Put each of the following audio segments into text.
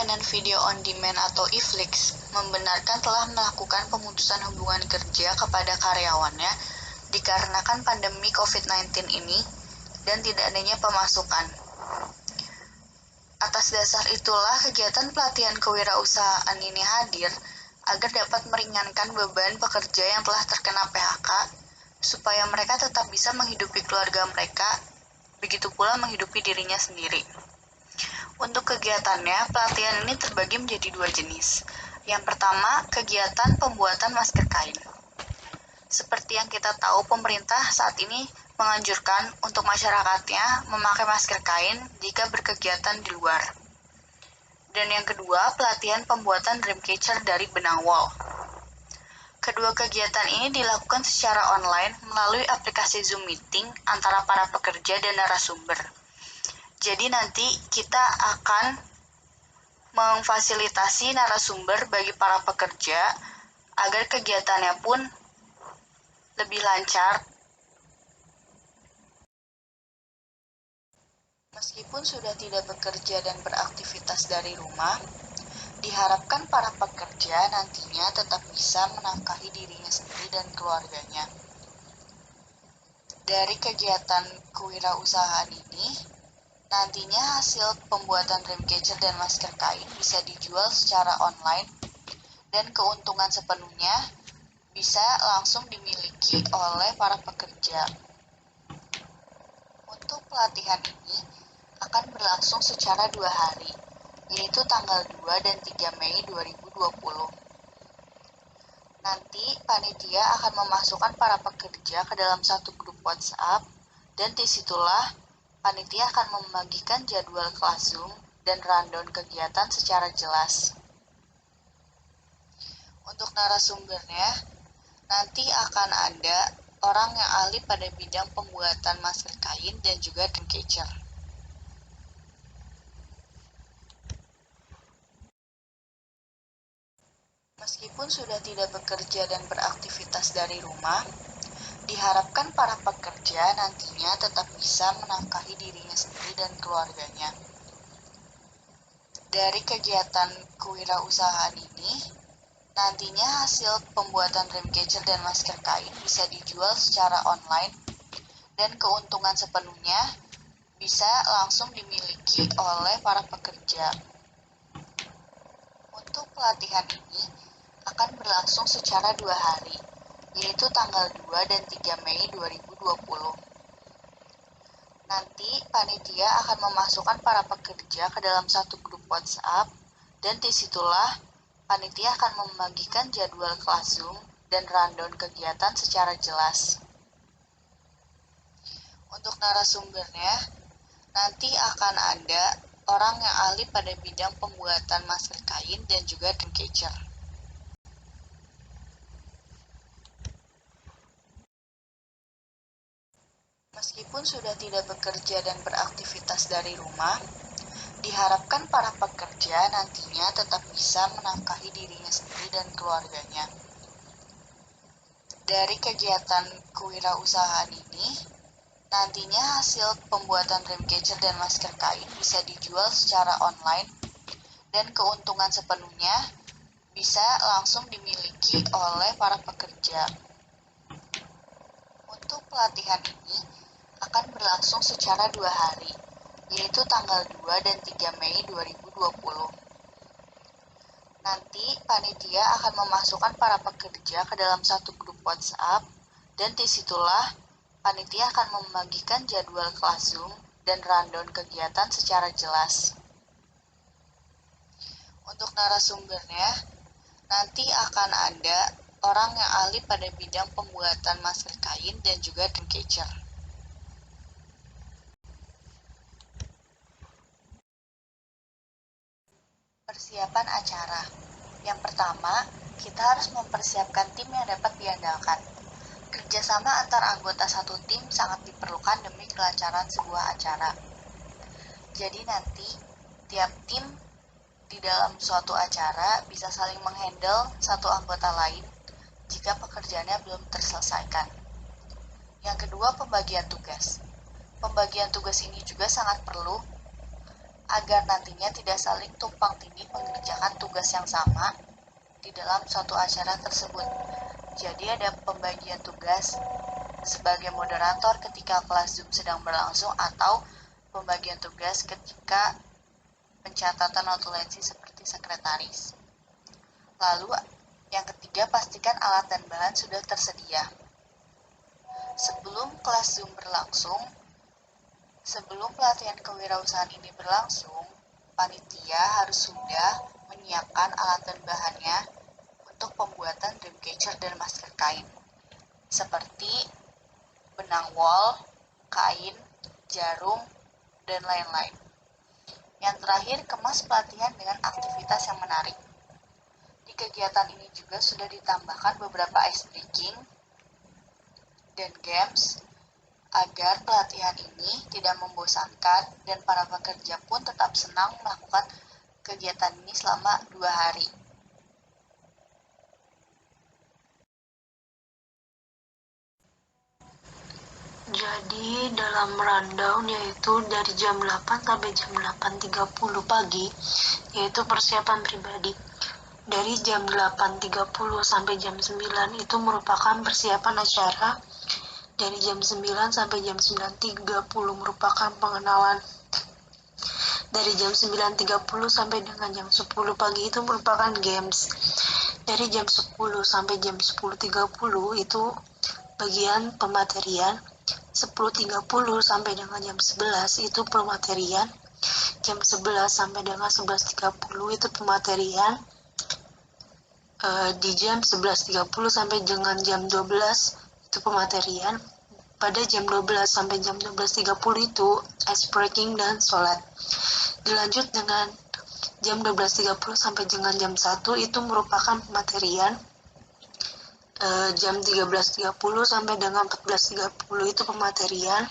layanan video on demand atau eFlix membenarkan telah melakukan pemutusan hubungan kerja kepada karyawannya dikarenakan pandemi COVID-19 ini dan tidak adanya pemasukan. Atas dasar itulah kegiatan pelatihan kewirausahaan ini hadir agar dapat meringankan beban pekerja yang telah terkena PHK supaya mereka tetap bisa menghidupi keluarga mereka, begitu pula menghidupi dirinya sendiri. Untuk kegiatannya, pelatihan ini terbagi menjadi dua jenis. Yang pertama, kegiatan pembuatan masker kain. Seperti yang kita tahu, pemerintah saat ini menganjurkan untuk masyarakatnya memakai masker kain jika berkegiatan di luar. Dan yang kedua, pelatihan pembuatan dreamcatcher dari benang wool. Kedua kegiatan ini dilakukan secara online melalui aplikasi Zoom Meeting antara para pekerja dan narasumber. Jadi nanti kita akan memfasilitasi narasumber bagi para pekerja agar kegiatannya pun lebih lancar. Meskipun sudah tidak bekerja dan beraktivitas dari rumah, diharapkan para pekerja nantinya tetap bisa menafkahi dirinya sendiri dan keluarganya. Dari kegiatan kewirausahaan ini, nantinya hasil pembuatan dreamcatcher dan masker kain bisa dijual secara online dan keuntungan sepenuhnya bisa langsung dimiliki oleh para pekerja. Untuk pelatihan ini akan berlangsung secara 2 hari, yaitu tanggal 2 dan 3 Mei 2020. Nanti panitia akan memasukkan para pekerja ke dalam satu grup WhatsApp dan disitulah panitia akan membagikan jadwal kelas Zoom dan rundown kegiatan secara jelas. Untuk narasumbernya, nanti akan ada orang yang ahli pada bidang pembuatan masker kain dan juga dreamcatcher. Meskipun sudah tidak bekerja dan beraktivitas dari rumah, diharapkan para pekerja nantinya tetap bisa menafkahi dirinya sendiri dan keluarganya. Dari kegiatan kewirausahaan ini, nantinya hasil pembuatan dreamcatcher dan masker kain bisa dijual secara online dan keuntungan sepenuhnya bisa langsung dimiliki oleh para pekerja. Untuk pelatihan ini akan berlangsung secara 2 hari, yaitu tanggal 2 dan 3 Mei 2020. Nanti panitia akan memasukkan para pekerja ke dalam satu grup WhatsApp dan disitulah panitia akan membagikan jadwal kelas Zoom dan rundown kegiatan secara jelas. Untuk narasumbernya, nanti akan ada orang yang ahli pada bidang pembuatan masker kain dan juga dreamcatcher. Meskipun sudah tidak bekerja dan beraktivitas dari rumah, diharapkan para pekerja nantinya tetap bisa menafkahi dirinya sendiri dan keluarganya. Dari kegiatan kewirausahaan ini, nantinya hasil pembuatan dreamcatcher dan masker kain bisa dijual secara online dan keuntungan sepenuhnya bisa langsung dimiliki oleh para pekerja. Untuk pelatihan ini akan berlangsung secara 2 hari, yaitu tanggal 2 dan 3 Mei 2020. Nanti panitia akan memasukkan para pekerja ke dalam satu grup WhatsApp dan disitulah panitia akan membagikan jadwal kelas Zoom dan rundown kegiatan secara jelas. Untuk narasumbernya, nanti akan ada orang yang ahli pada bidang pembuatan masker kain dan juga dreamcatcher. Persiapan acara. Yang pertama, kita harus mempersiapkan tim yang dapat diandalkan. Kerjasama antar anggota satu tim sangat diperlukan demi kelancaran sebuah acara. Jadi nanti, tiap tim di dalam suatu acara bisa saling menghandle satu anggota lain jika pekerjaannya belum terselesaikan. Yang kedua, pembagian tugas. Pembagian tugas ini juga sangat perlu agar nantinya tidak saling tumpang tindih mengerjakan tugas yang sama di dalam suatu acara tersebut. Jadi ada pembagian tugas sebagai moderator ketika kelas Zoom sedang berlangsung atau pembagian tugas ketika pencatatan notulensi seperti sekretaris. Lalu yang ketiga, pastikan alat dan bahan sudah tersedia. Sebelum kelas Zoom berlangsung, sebelum pelatihan kewirausahaan ini berlangsung, panitia harus sudah menyiapkan alat dan bahannya untuk pembuatan dreamcatcher dan masker kain, seperti benang wol, kain, jarum, dan lain-lain. Yang terakhir, kemas pelatihan dengan aktivitas yang menarik. Di kegiatan ini juga sudah ditambahkan beberapa ice breaking dan games agar pelatihan ini tidak membosankan dan para pekerja pun tetap senang melakukan kegiatan ini selama 2 hari. Jadi dalam rundown yaitu dari jam 8 sampai jam 8.30 pagi, yaitu persiapan pribadi. Dari jam 8.30 sampai jam 9 itu merupakan persiapan acara. Dari jam 9 sampai jam 9.30 merupakan pengenalan. Dari jam 9.30 sampai dengan jam 10 pagi itu merupakan games. Dari jam 10 sampai jam 10.30 itu bagian pematerian. 10.30 sampai dengan jam 11 itu pematerian. Jam 11 sampai dengan 11.30 itu pematerian. Di jam 11.30 sampai dengan jam 12 itu pematerian. Pada jam 12 sampai jam 12.30 itu ice breaking dan sholat. Dilanjut dengan jam 12.30 sampai dengan jam 1 itu merupakan pematerian. Jam 13.30 sampai dengan 14.30 itu pematerian.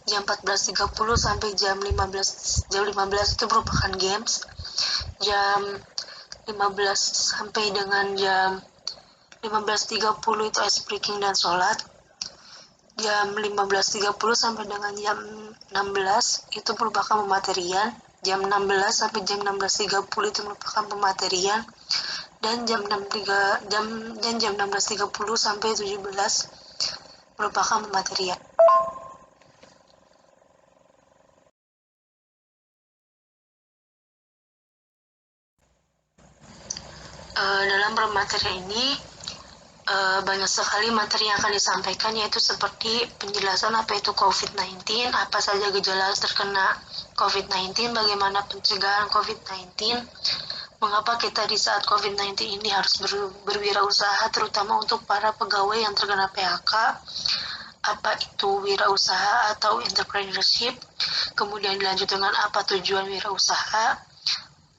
Jam 14.30 sampai jam 15 itu merupakan games. Jam 15 sampai dengan jam 15.30 itu ice breaking dan sholat. Jam 15.30 sampai dengan jam 16 itu merupakan pematerian. Jam 16 sampai jam 16.30 itu merupakan pematerian. Dan jam 16.30 sampai 17 merupakan pematerian. Dalam pematerian ini banyak sekali materi yang akan disampaikan, yaitu seperti penjelasan apa itu COVID-19, apa saja gejala terkena COVID-19, bagaimana pencegahan COVID-19, mengapa kita di saat COVID-19 ini harus berwirausaha, terutama untuk para pegawai yang terkena PHK, apa itu wirausaha atau entrepreneurship, kemudian dilanjut dengan apa tujuan wirausaha,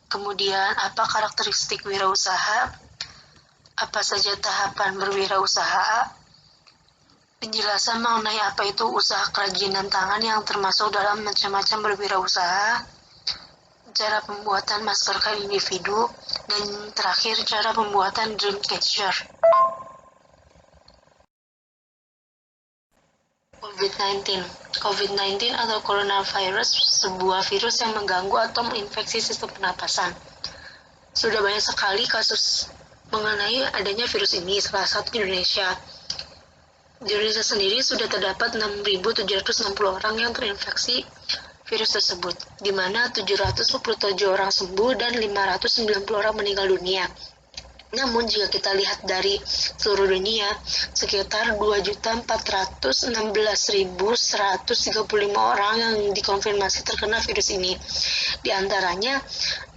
kemudian apa karakteristik wirausaha, apa saja tahapan berwirausaha, penjelasan mengenai apa itu usaha kerajinan tangan yang termasuk dalam macam-macam berwirausaha, cara pembuatan masker kain individu, dan terakhir cara pembuatan dreamcatcher. COVID-19 atau coronavirus, sebuah virus yang mengganggu atau menginfeksi sistem pernapasan. Sudah banyak sekali kasus mengenai adanya virus ini, salah satu di Indonesia. Di Indonesia sendiri sudah terdapat 6.760 orang yang terinfeksi virus tersebut, di mana 747 orang sembuh dan 590 orang meninggal dunia. Namun jika kita lihat dari seluruh dunia, sekitar 2.416.135 orang yang dikonfirmasi terkena virus ini. Di antaranya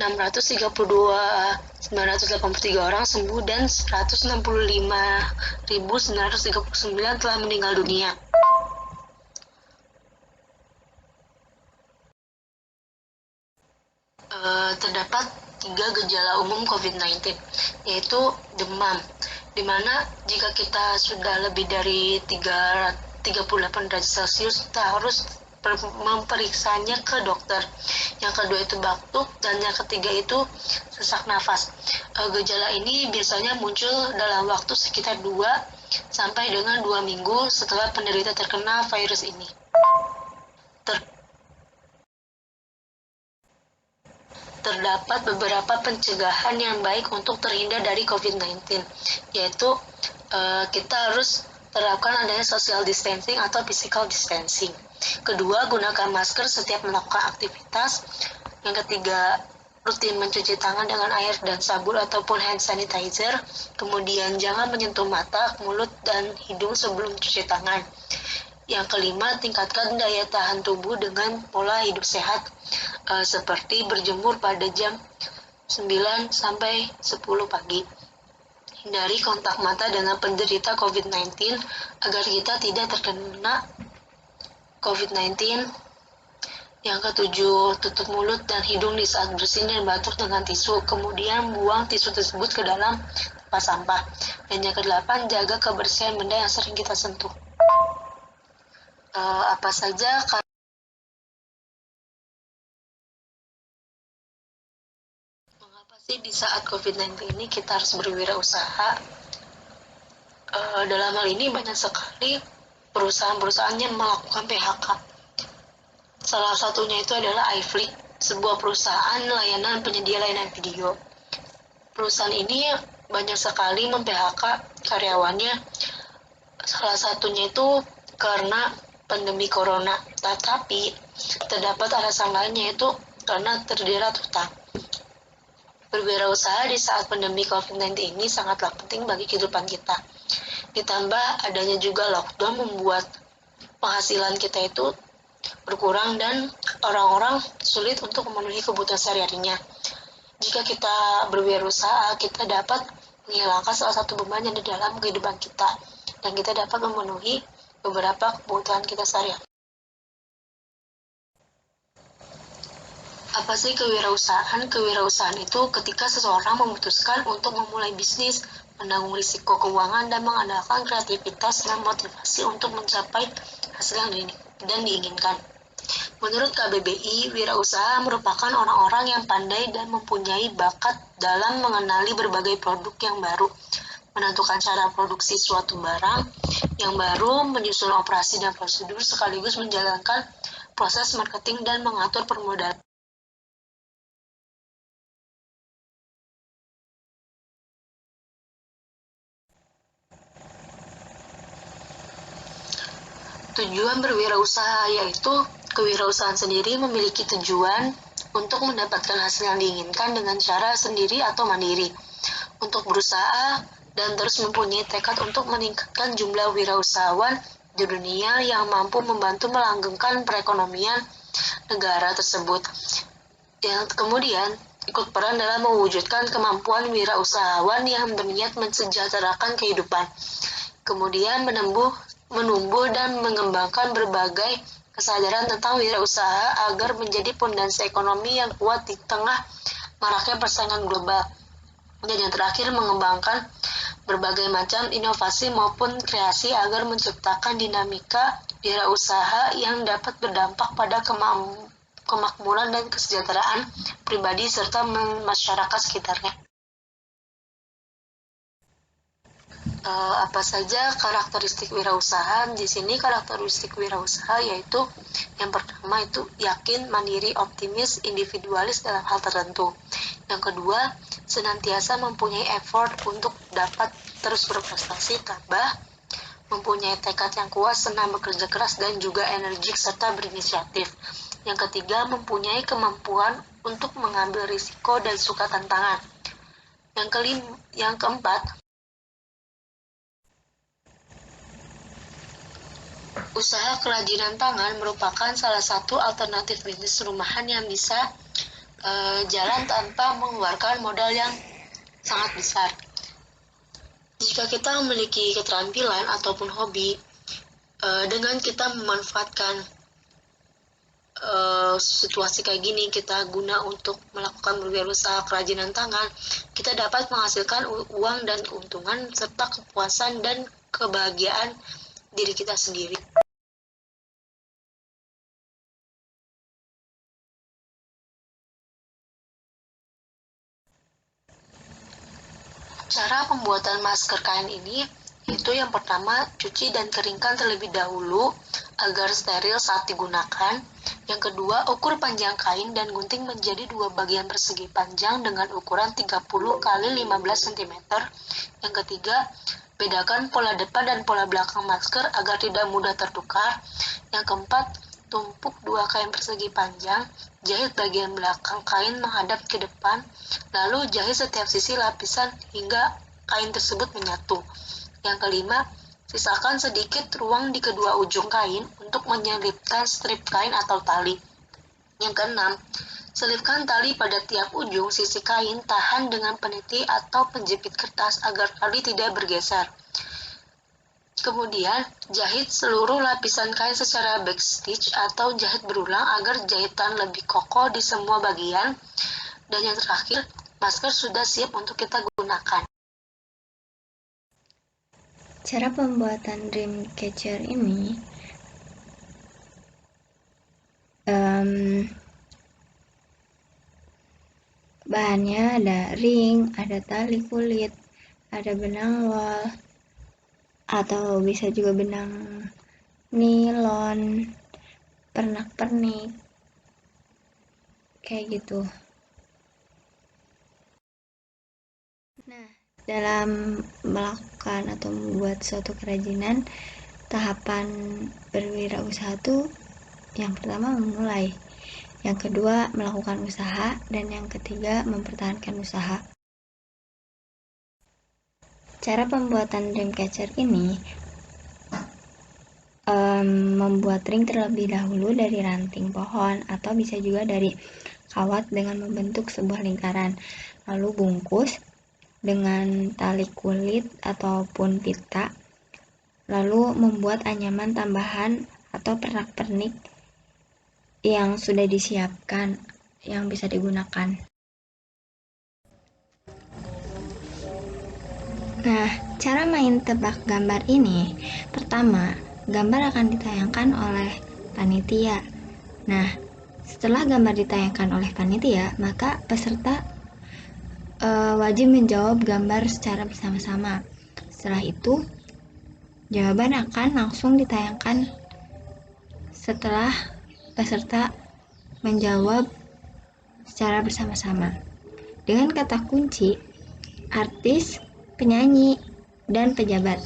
983 orang sembuh dan 165.939 telah meninggal dunia. Terdapat 3 gejala umum COVID-19, yaitu demam, di mana jika kita sudah lebih dari 38 derajat Celcius, kita harus memeriksanya ke dokter. Yang kedua itu batuk, dan yang ketiga itu sesak nafas. Gejala ini biasanya muncul dalam waktu sekitar 2 sampai dengan 2 minggu setelah penderita terkena virus ini. terdapat beberapa pencegahan yang baik untuk terhindar dari COVID-19, yaitu kita harus terapkan adanya social distancing atau physical distancing. Kedua, gunakan masker setiap melakukan aktivitas. Yang ketiga, rutin mencuci tangan dengan air dan sabun ataupun hand sanitizer. Kemudian, jangan menyentuh mata, mulut, dan hidung sebelum cuci tangan. Yang kelima, tingkatkan daya tahan tubuh dengan pola hidup sehat, seperti berjemur pada jam 9 sampai 10 pagi. Hindari kontak mata dengan penderita COVID-19 agar kita tidak terkena COVID-19. Yang ketujuh, tutup mulut dan hidung di saat bersin dan batuk dengan tisu, kemudian buang tisu tersebut ke dalam tempat sampah. Dan yang kedelapan, jaga kebersihan benda yang sering kita sentuh. Apa saja mengapa sih di saat COVID-19 ini kita harus berwirausaha? Dalam hal ini banyak sekali perusahaan-perusahaan yang melakukan PHK. Salah satunya itu adalah iFlix, sebuah perusahaan layanan penyedia layanan video. Perusahaan ini banyak sekali mem-PHK karyawannya. Salah satunya itu karena pandemi corona, tetapi terdapat alasan lainnya, yaitu karena terjerat hutang. Berwirausaha di saat pandemi COVID-19 ini sangatlah penting bagi kehidupan kita. Ditambah adanya juga lockdown membuat penghasilan kita itu berkurang dan orang-orang sulit untuk memenuhi kebutuhan sehari-harinya. Jika kita berwirausaha, kita dapat menghilangkan salah satu beban yang di dalam kehidupan kita, dan kita dapat memenuhi beberapa kebutuhan kita sehari-hari. Apa sih kewirausahaan? Kewirausahaan itu ketika seseorang memutuskan untuk memulai bisnis, menanggung risiko keuangan, dan mengandalkan kreativitas dan motivasi untuk mencapai hasil yang diinginkan. Menurut KBBI, wirausaha merupakan orang-orang yang pandai dan mempunyai bakat dalam mengenali berbagai produk yang baru, menentukan cara produksi suatu barang yang baru, menyusun operasi dan prosedur, sekaligus menjalankan proses marketing dan mengatur permodalan. Tujuan berwirausaha yaitu kewirausahaan sendiri memiliki tujuan untuk mendapatkan hasil yang diinginkan dengan cara sendiri atau mandiri, untuk berusaha dan terus mempunyai tekad untuk meningkatkan jumlah wirausahawan di dunia yang mampu membantu melanggengkan perekonomian negara tersebut, yang kemudian ikut peran dalam mewujudkan kemampuan wirausahawan yang berniat mensejahterakan kehidupan, kemudian menumbuh dan mengembangkan berbagai kesadaran tentang wirausaha agar menjadi pondasi ekonomi yang kuat di tengah maraknya persaingan global. Dan yang terakhir, mengembangkan berbagai macam inovasi maupun kreasi agar menciptakan dinamika wirausaha yang dapat berdampak pada kemakmuran dan kesejahteraan pribadi serta masyarakat sekitarnya. Apa saja karakteristik wirausaha? Di sini karakteristik wirausaha yaitu yang pertama itu yakin, mandiri, optimis, individualis dalam hal tertentu. Yang kedua, senantiasa mempunyai effort untuk dapat terus berprestasi, tambah mempunyai tekad yang kuat, senang bekerja keras, dan juga energik serta berinisiatif. Yang ketiga, mempunyai kemampuan untuk mengambil risiko dan suka tantangan. Yang keempat, usaha kerajinan tangan merupakan salah satu alternatif bisnis rumahan yang bisa jalan tanpa mengeluarkan modal yang sangat besar. Jika kita memiliki keterampilan ataupun hobi, dengan kita memanfaatkan situasi kayak gini, kita guna untuk melakukan berwirausaha kerajinan tangan, kita dapat menghasilkan uang dan keuntungan serta kepuasan dan kebahagiaan diri kita sendiri. Cara pembuatan masker kain ini yaitu yang pertama, cuci dan keringkan terlebih dahulu agar steril saat digunakan. Yang kedua, ukur panjang kain dan gunting menjadi 2 bagian persegi panjang dengan ukuran 30 x 15 cm. Yang ketiga, bedakan pola depan dan pola belakang masker agar tidak mudah tertukar. Yang keempat, tumpuk 2 kain persegi panjang, jahit bagian belakang kain menghadap ke depan, lalu jahit setiap sisi lapisan hingga kain tersebut menyatu. Yang kelima, sisakan sedikit ruang di kedua ujung kain untuk menyelipkan strip kain atau tali. Yang keenam, selipkan tali pada tiap ujung sisi kain, tahan dengan peniti atau penjepit kertas agar tali tidak bergeser. Kemudian, jahit seluruh lapisan kain secara backstitch atau jahit berulang agar jahitan lebih kokoh di semua bagian. Dan yang terakhir, masker sudah siap untuk kita gunakan. Cara pembuatan dream catcher ini bahannya ada ring, ada tali kulit, ada benang wol, atau bisa juga benang nilon, pernak-pernik, kayak gitu. Nah, dalam melakukan atau membuat suatu kerajinan, tahapan berwirausaha itu yang pertama memulai, yang kedua melakukan usaha, dan yang ketiga mempertahankan usaha. Cara pembuatan dreamcatcher ini membuat ring terlebih dahulu dari ranting pohon atau bisa juga dari kawat dengan membentuk sebuah lingkaran, lalu bungkus dengan tali kulit ataupun pita, lalu membuat anyaman tambahan atau pernak-pernik yang sudah disiapkan yang bisa digunakan. Nah, cara main tebak gambar ini, pertama, gambar akan ditayangkan oleh panitia. Nah, setelah gambar ditayangkan oleh panitia, maka peserta wajib menjawab gambar secara bersama-sama. Setelah itu, jawaban akan langsung ditayangkan setelah peserta menjawab secara bersama-sama. Dengan kata kunci, artis, penyanyi, dan pejabat.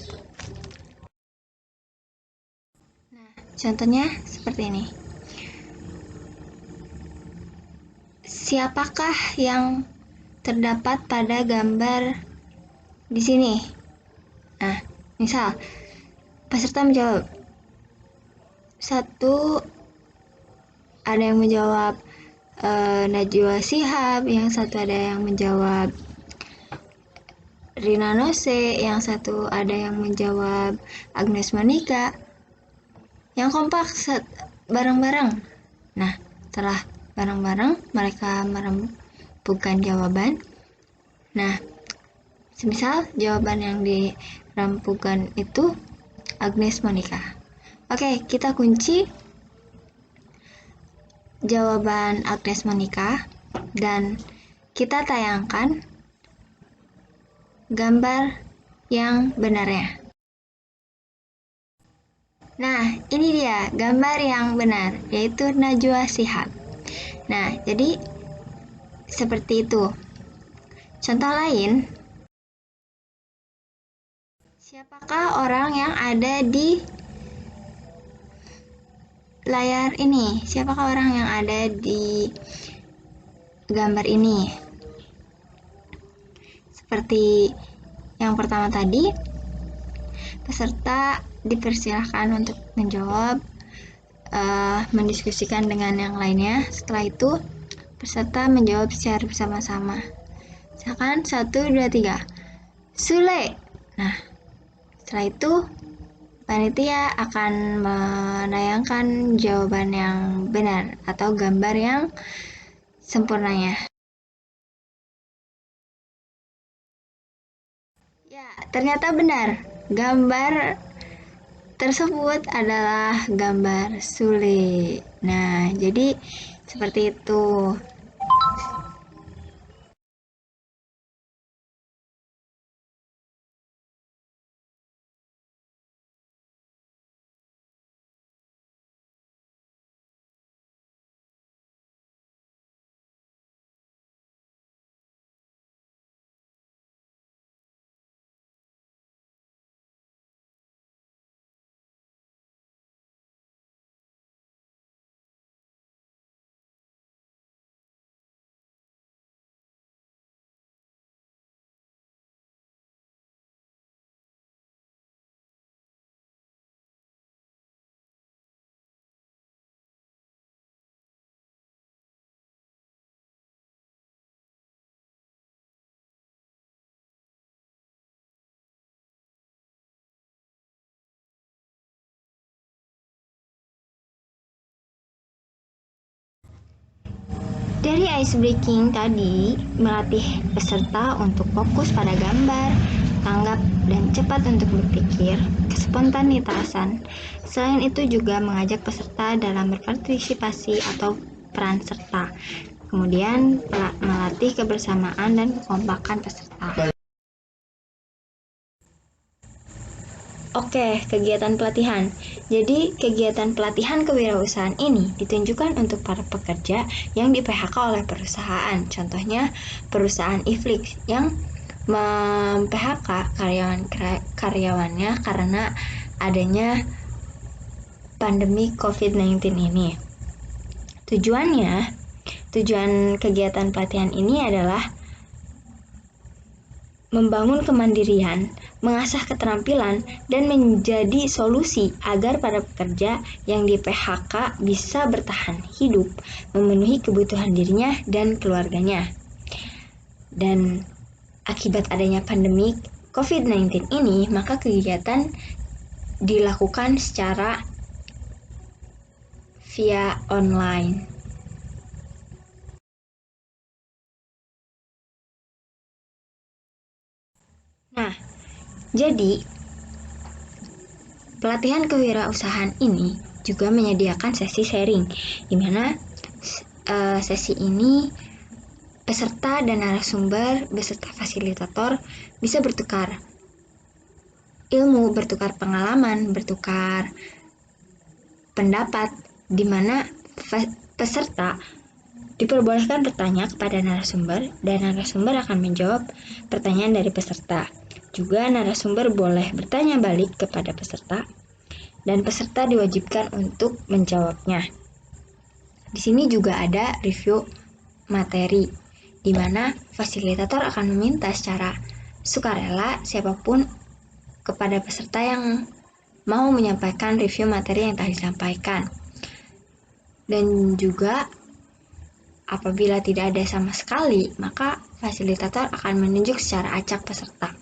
Nah, contohnya seperti ini. Siapakah yang terdapat pada gambar di sini? Nah, misal peserta menjawab. Satu ada yang menjawab Najwa Shihab, yang satu ada yang menjawab Rina Nose, yang satu ada yang menjawab Agnes Monica. Yang kompak bareng-bareng. Nah, setelah bareng-bareng mereka merempukan jawaban. Nah, semisal jawaban yang dirempukan itu Agnes Monica. Oke, kita kunci jawaban Agnes Monica dan kita tayangkan gambar yang benarnya. Nah, ini dia gambar yang benar, yaitu Najwa Shihab. Nah, jadi seperti itu. Contoh lain, siapakah orang yang ada di layar ini? Siapakah orang yang ada di gambar ini? Seperti yang pertama tadi, peserta dipersilahkan untuk menjawab, mendiskusikan dengan yang lainnya. Setelah itu, peserta menjawab secara bersama-sama. Misalkan 1, 2, 3. Sule. Nah, setelah itu panitia akan menayangkan jawaban yang benar atau gambar yang sempurnanya. Ya, ternyata benar. Gambar tersebut adalah gambar Sule. Nah, jadi seperti itu. Dari ice breaking tadi, melatih peserta untuk fokus pada gambar, tanggap, dan cepat untuk berpikir, kespontanitasan. Selain itu juga mengajak peserta dalam berpartisipasi atau peran serta. Kemudian melatih kebersamaan dan kekompakan peserta. Oke, kegiatan pelatihan. Jadi, kegiatan pelatihan kewirausahaan ini ditunjukkan untuk para pekerja yang di PHK oleh perusahaan. Contohnya, perusahaan Iflix yang mem-PHK karyawannya karena adanya pandemi COVID-19 ini. Tujuan kegiatan pelatihan ini adalah membangun kemandirian, mengasah keterampilan, dan menjadi solusi agar para pekerja yang di PHK bisa bertahan hidup, memenuhi kebutuhan dirinya dan keluarganya. Dan akibat adanya pandemi COVID-19 ini, maka kegiatan dilakukan secara via online. Nah, jadi pelatihan kewirausahaan ini juga menyediakan sesi sharing, di mana sesi ini peserta dan narasumber beserta fasilitator bisa bertukar ilmu, bertukar pengalaman, bertukar pendapat, di mana peserta diperbolehkan bertanya kepada narasumber dan narasumber akan menjawab pertanyaan dari peserta. Juga narasumber boleh bertanya balik kepada peserta dan peserta diwajibkan untuk menjawabnya. Di sini juga ada review materi, di mana fasilitator akan meminta secara sukarela siapapun kepada peserta yang mau menyampaikan review materi yang telah disampaikan. Dan juga apabila tidak ada sama sekali, maka fasilitator akan menunjuk secara acak peserta.